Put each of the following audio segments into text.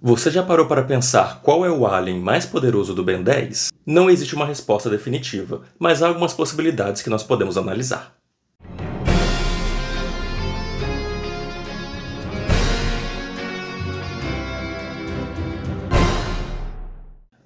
Você já parou para pensar qual é o alien mais poderoso do Ben 10? Não existe uma resposta definitiva, mas há algumas possibilidades que nós podemos analisar.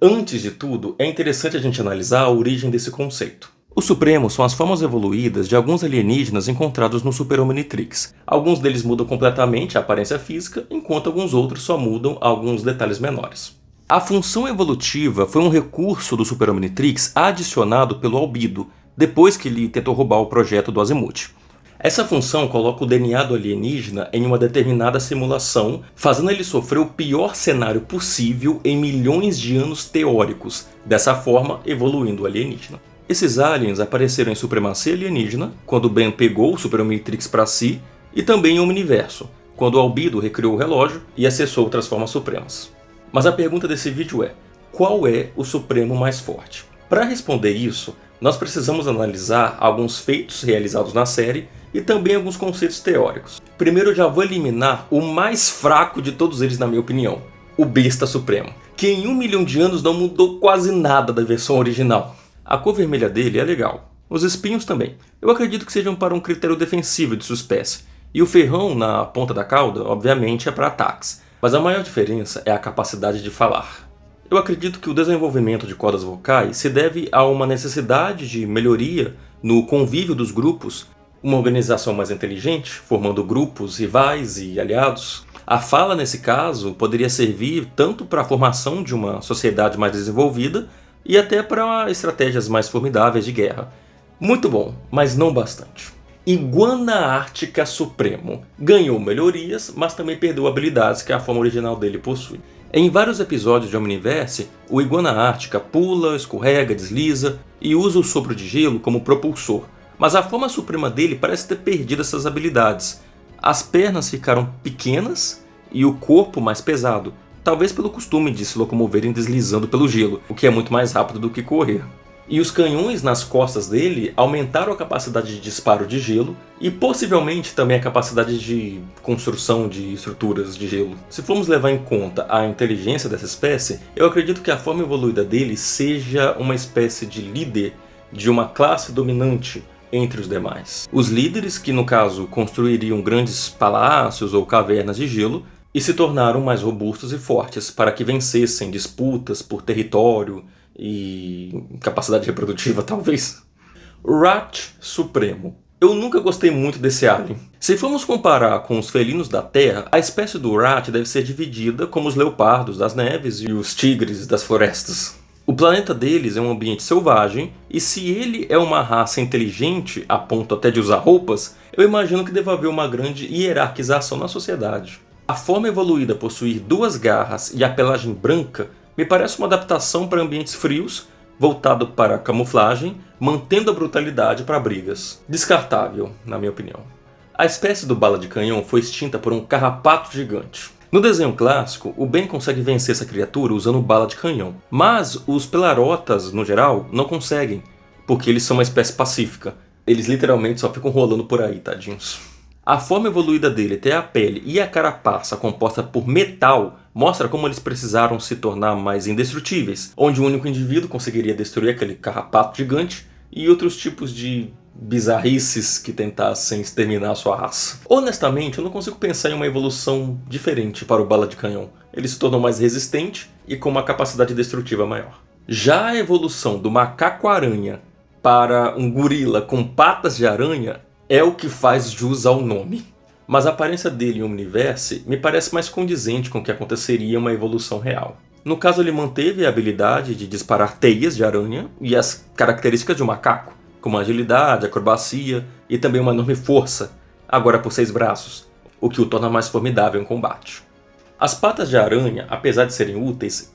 Antes de tudo, é interessante a gente analisar a origem desse conceito. Os Supremos são as formas evoluídas de alguns alienígenas encontrados no Super Omnitrix. Alguns deles mudam completamente a aparência física, enquanto alguns outros só mudam alguns detalhes menores. A função evolutiva foi um recurso do Super Omnitrix adicionado pelo Albedo, depois que ele tentou roubar o projeto do Azimuth. Essa função coloca o DNA do alienígena em uma determinada simulação, fazendo ele sofrer o pior cenário possível em milhões de anos teóricos, dessa forma evoluindo o alienígena. Esses aliens apareceram em Supremacia Alienígena, quando Ben pegou o Super Omnitrix para si, e também em Omniverso, quando o Albedo recriou o relógio e acessou outras formas supremas. Mas a pergunta desse vídeo é: qual é o Supremo mais forte? Para responder isso, nós precisamos analisar alguns feitos realizados na série e também alguns conceitos teóricos. Primeiro eu já vou eliminar o mais fraco de todos eles na minha opinião, o Besta Supremo, que em 1 milhão de anos não mudou quase nada da versão original. A cor vermelha dele é legal, os espinhos também. Eu acredito que sejam para um critério defensivo de sua espécie, e o ferrão na ponta da cauda, obviamente, é para ataques, mas a maior diferença é a capacidade de falar. Eu acredito que o desenvolvimento de cordas vocais se deve a uma necessidade de melhoria no convívio dos grupos, uma organização mais inteligente, formando grupos rivais e aliados. A fala, nesse caso, poderia servir tanto para a formação de uma sociedade mais desenvolvida e até para estratégias mais formidáveis de guerra. Muito bom, mas não bastante. Iguana Ártica Supremo ganhou melhorias, mas também perdeu habilidades que a forma original dele possui. Em vários episódios de Omniverse, o Iguana Ártica pula, escorrega, desliza e usa o sopro de gelo como propulsor, mas a forma suprema dele parece ter perdido essas habilidades. As pernas ficaram pequenas e o corpo mais pesado, talvez pelo costume de se locomoverem deslizando pelo gelo, o que é muito mais rápido do que correr. E os canhões nas costas dele aumentaram a capacidade de disparo de gelo e possivelmente também a capacidade de construção de estruturas de gelo. Se formos levar em conta a inteligência dessa espécie, eu acredito que a forma evoluída dele seja uma espécie de líder de uma classe dominante entre os demais. Os líderes, que no caso construiriam grandes palácios ou cavernas de gelo, e se tornaram mais robustos e fortes para que vencessem disputas por território e capacidade reprodutiva, talvez. Rat Supremo. Eu nunca gostei muito desse alien. Se formos comparar com os felinos da Terra, a espécie do Rat deve ser dividida como os leopardos das neves e os tigres das florestas. O planeta deles é um ambiente selvagem, e se ele é uma raça inteligente a ponto até de usar roupas, eu imagino que deva haver uma grande hierarquização na sociedade. A forma evoluída possuir 2 garras e a pelagem branca me parece uma adaptação para ambientes frios, voltado para a camuflagem, mantendo a brutalidade para brigas. Descartável, na minha opinião. A espécie do bala de canhão foi extinta por um carrapato gigante. No desenho clássico, o Ben consegue vencer essa criatura usando bala de canhão, mas os pelarotas, no geral, não conseguem, porque eles são uma espécie pacífica. Eles literalmente só ficam rolando por aí, tadinhos. A forma evoluída dele ter a pele e a carapaça composta por metal mostra como eles precisaram se tornar mais indestrutíveis, onde um único indivíduo conseguiria destruir aquele carrapato gigante e outros tipos de bizarrices que tentassem exterminar a sua raça. Honestamente, eu não consigo pensar em uma evolução diferente para o bala de canhão. Ele se tornou mais resistente e com uma capacidade destrutiva maior. Já a evolução do macaco-aranha para um gorila com patas de aranha é o que faz jus ao nome. Mas a aparência dele em Omniverse me parece mais condizente com o que aconteceria em uma evolução real. No caso, ele manteve a habilidade de disparar teias de aranha e as características de um macaco, como agilidade, acrobacia e também uma enorme força, agora por 6 braços, o que o torna mais formidável em combate. As patas de aranha, apesar de serem úteis,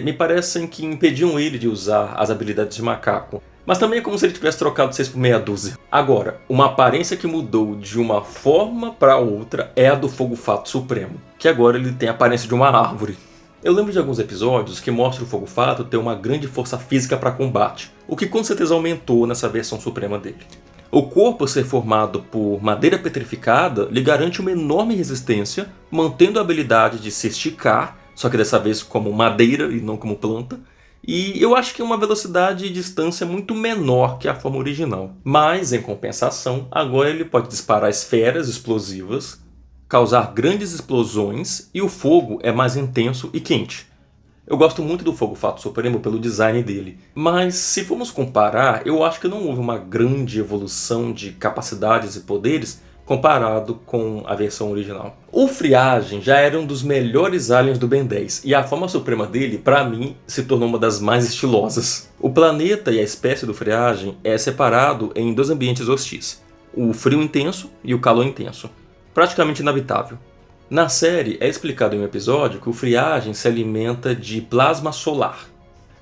me parecem que impediam ele de usar as habilidades de macaco, mas também é como se ele tivesse trocado 6 por meia dúzia. Agora, uma aparência que mudou de uma forma para outra é a do Fogo-Fato Supremo, que agora ele tem a aparência de uma árvore. Eu lembro de alguns episódios que mostram o Fogo-Fato ter uma grande força física para combate, o que com certeza aumentou nessa versão suprema dele. O corpo ser formado por madeira petrificada lhe garante uma enorme resistência, mantendo a habilidade de se esticar só que dessa vez como madeira e não como planta. E eu acho que é uma velocidade e distância muito menor que a forma original. Mas, em compensação, agora ele pode disparar esferas explosivas, causar grandes explosões e o fogo é mais intenso e quente. Eu gosto muito do Fogo Fato Supremo pelo design dele, mas se formos comparar, eu acho que não houve uma grande evolução de capacidades e poderes comparado com a versão original. O Friagem já era um dos melhores aliens do Ben 10, e a forma suprema dele, pra mim, se tornou uma das mais estilosas. O planeta e a espécie do Friagem é separado em dois ambientes hostis, o frio intenso e o calor intenso, praticamente inabitável. Na série é explicado em um episódio que o Friagem se alimenta de plasma solar.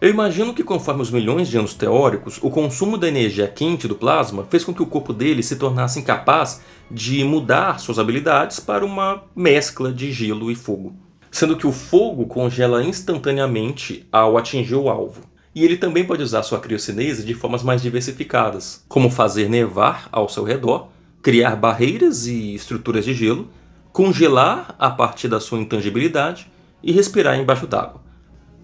Eu imagino que conforme os milhões de anos teóricos, o consumo da energia quente do plasma fez com que o corpo dele se tornasse incapaz de mudar suas habilidades para uma mescla de gelo e fogo, sendo que o fogo congela instantaneamente ao atingir o alvo. E ele também pode usar sua criocinese de formas mais diversificadas, como fazer nevar ao seu redor, criar barreiras e estruturas de gelo, congelar a partir da sua intangibilidade e respirar embaixo d'água.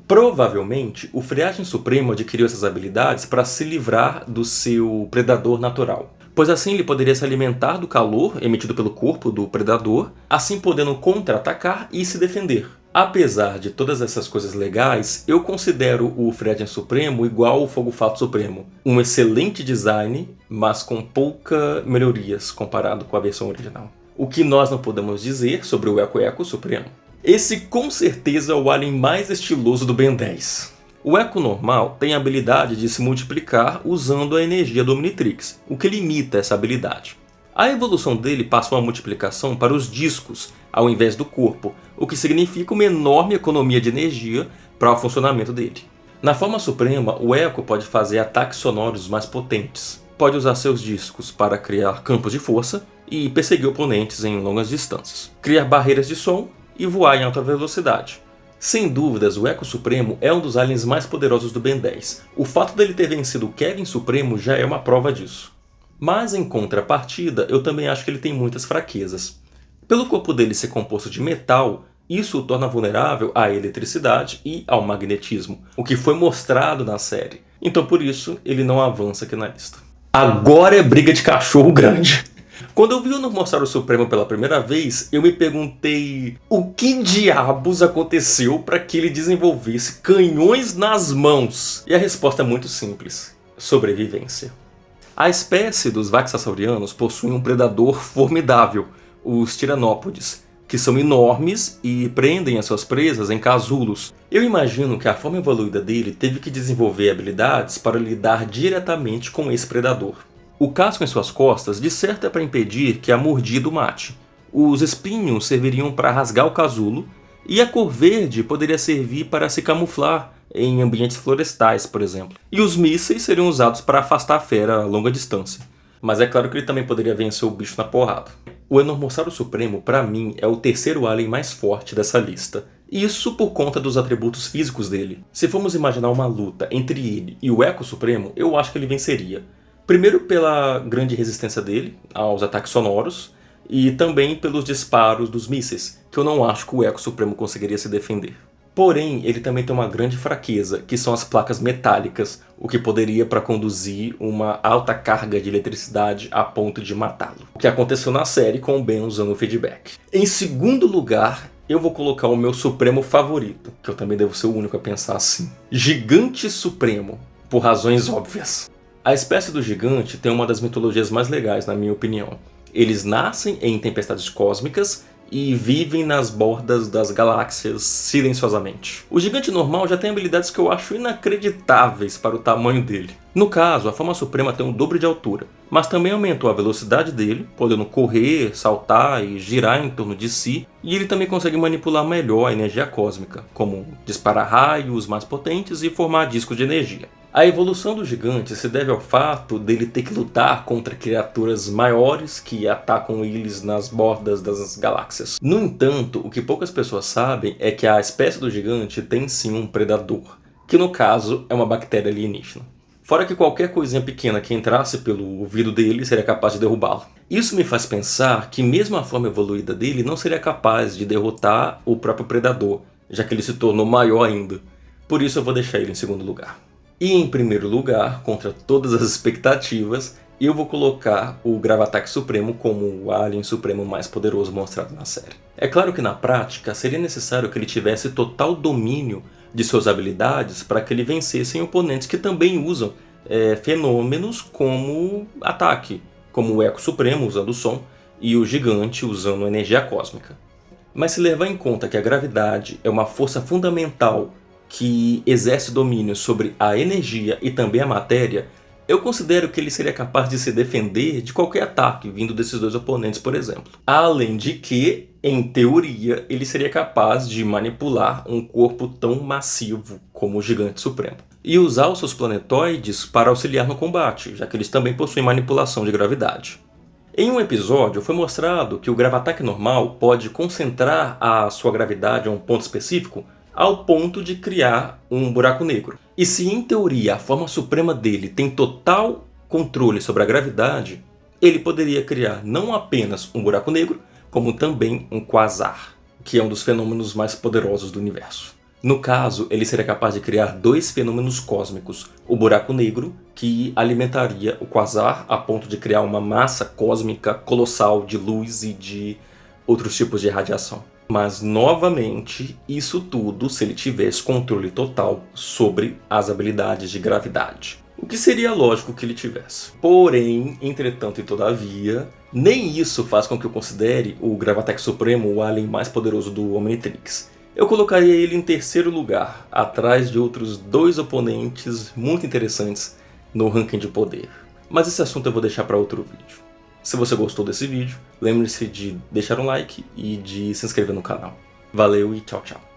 Provavelmente, o Friagem Supremo adquiriu essas habilidades para se livrar do seu predador natural, pois assim ele poderia se alimentar do calor emitido pelo corpo do predador, assim podendo contra-atacar e se defender. Apesar de todas essas coisas legais, eu considero o Friagem Supremo igual ao Fogo Fato Supremo. Um excelente design, mas com poucas melhorias comparado com a versão original. O que nós não podemos dizer sobre o Eco Supremo. Esse com certeza é o alien mais estiloso do Ben 10. O Eco normal tem a habilidade de se multiplicar usando a energia do Omnitrix, o que limita essa habilidade. A evolução dele passa uma multiplicação para os discos, ao invés do corpo, o que significa uma enorme economia de energia para o funcionamento dele. Na forma suprema, o Eco pode fazer ataques sonoros mais potentes, pode usar seus discos para criar campos de força e perseguir oponentes em longas distâncias, criar barreiras de som e voar em alta velocidade. Sem dúvidas, o Eco Supremo é um dos aliens mais poderosos do Ben 10. O fato dele ter vencido o Kevin Supremo já é uma prova disso. Mas em contrapartida, eu também acho que ele tem muitas fraquezas. Pelo corpo dele ser composto de metal, isso o torna vulnerável à eletricidade e ao magnetismo, o que foi mostrado na série. Então por isso, ele não avança aqui na lista. Agora é briga de cachorro grande. Quando eu vi o Enormossauro Supremo pela primeira vez, eu me perguntei o que diabos aconteceu para que ele desenvolvesse canhões nas mãos? E a resposta é muito simples: sobrevivência. A espécie dos Vaxasaurianos possui um predador formidável, os Tiranópodes, que são enormes e prendem as suas presas em casulos. Eu imagino que a forma evoluída dele teve que desenvolver habilidades para lidar diretamente com esse predador. O casco em suas costas, de certo, é para impedir que a mordida o mate. Os espinhos serviriam para rasgar o casulo, e a cor verde poderia servir para se camuflar em ambientes florestais, por exemplo. E os mísseis seriam usados para afastar a fera a longa distância. Mas é claro que ele também poderia vencer o bicho na porrada. O Enormossauro Supremo, para mim, é o terceiro alien mais forte dessa lista. Isso por conta dos atributos físicos dele. Se formos imaginar uma luta entre ele e o Eco Supremo, eu acho que ele venceria. Primeiro pela grande resistência dele aos ataques sonoros e também pelos disparos dos mísseis, que eu não acho que o Eco Supremo conseguiria se defender. Porém, ele também tem uma grande fraqueza, que são as placas metálicas, o que poderia para conduzir uma alta carga de eletricidade a ponto de matá-lo. O que aconteceu na série com o Ben usando o feedback. Em segundo lugar, eu vou colocar o meu Supremo favorito, que eu também devo ser o único a pensar assim. Gigante Supremo, por razões óbvias. A espécie do gigante tem uma das mitologias mais legais, na minha opinião. Eles nascem em tempestades cósmicas e vivem nas bordas das galáxias silenciosamente. O gigante normal já tem habilidades que eu acho inacreditáveis para o tamanho dele. No caso, a forma suprema tem o dobro de altura, mas também aumentou a velocidade dele, podendo correr, saltar e girar em torno de si, e ele também consegue manipular melhor a energia cósmica, como disparar raios mais potentes e formar discos de energia. A evolução do gigante se deve ao fato dele ter que lutar contra criaturas maiores que atacam eles nas bordas das galáxias. No entanto, o que poucas pessoas sabem é que a espécie do gigante tem sim um predador, que no caso é uma bactéria alienígena. Fora que qualquer coisinha pequena que entrasse pelo ouvido dele seria capaz de derrubá-lo. Isso me faz pensar que mesmo a forma evoluída dele não seria capaz de derrotar o próprio predador, já que ele se tornou maior ainda. Por isso eu vou deixar ele em segundo lugar. E em primeiro lugar, contra todas as expectativas, eu vou colocar o Gravataque Supremo como o alien supremo mais poderoso mostrado na série. É claro que na prática seria necessário que ele tivesse total domínio de suas habilidades para que ele vencesse oponentes que também usam fenômenos como ataque, como o Eco Supremo usando o som e o Gigante usando a energia cósmica. Mas se levar em conta que a gravidade é uma força fundamental que exerce domínio sobre a energia e também a matéria, eu considero que ele seria capaz de se defender de qualquer ataque vindo desses dois oponentes, por exemplo. Além de que, em teoria, ele seria capaz de manipular um corpo tão massivo como o Gigante Supremo. E usar os seus planetoides para auxiliar no combate, já que eles também possuem manipulação de gravidade. Em um episódio, foi mostrado que o Gravataque normal pode concentrar a sua gravidade a um ponto específico ao ponto de criar um buraco negro. E se em teoria a forma suprema dele tem total controle sobre a gravidade, ele poderia criar não apenas um buraco negro, como também um quasar, que é um dos fenômenos mais poderosos do universo. No caso, ele seria capaz de criar dois fenômenos cósmicos, o buraco negro, que alimentaria o quasar a ponto de criar uma massa cósmica colossal de luz e de outros tipos de radiação. Mas, novamente, isso tudo se ele tivesse controle total sobre as habilidades de gravidade. O que seria lógico que ele tivesse. Porém, entretanto e todavia, nem isso faz com que eu considere o Gravataque Supremo o alien mais poderoso do Omnitrix. Eu colocaria ele em terceiro lugar, atrás de outros dois oponentes muito interessantes no ranking de poder. Mas esse assunto eu vou deixar para outro vídeo. Se você gostou desse vídeo, lembre-se de deixar um like e de se inscrever no canal. Valeu e tchau, tchau.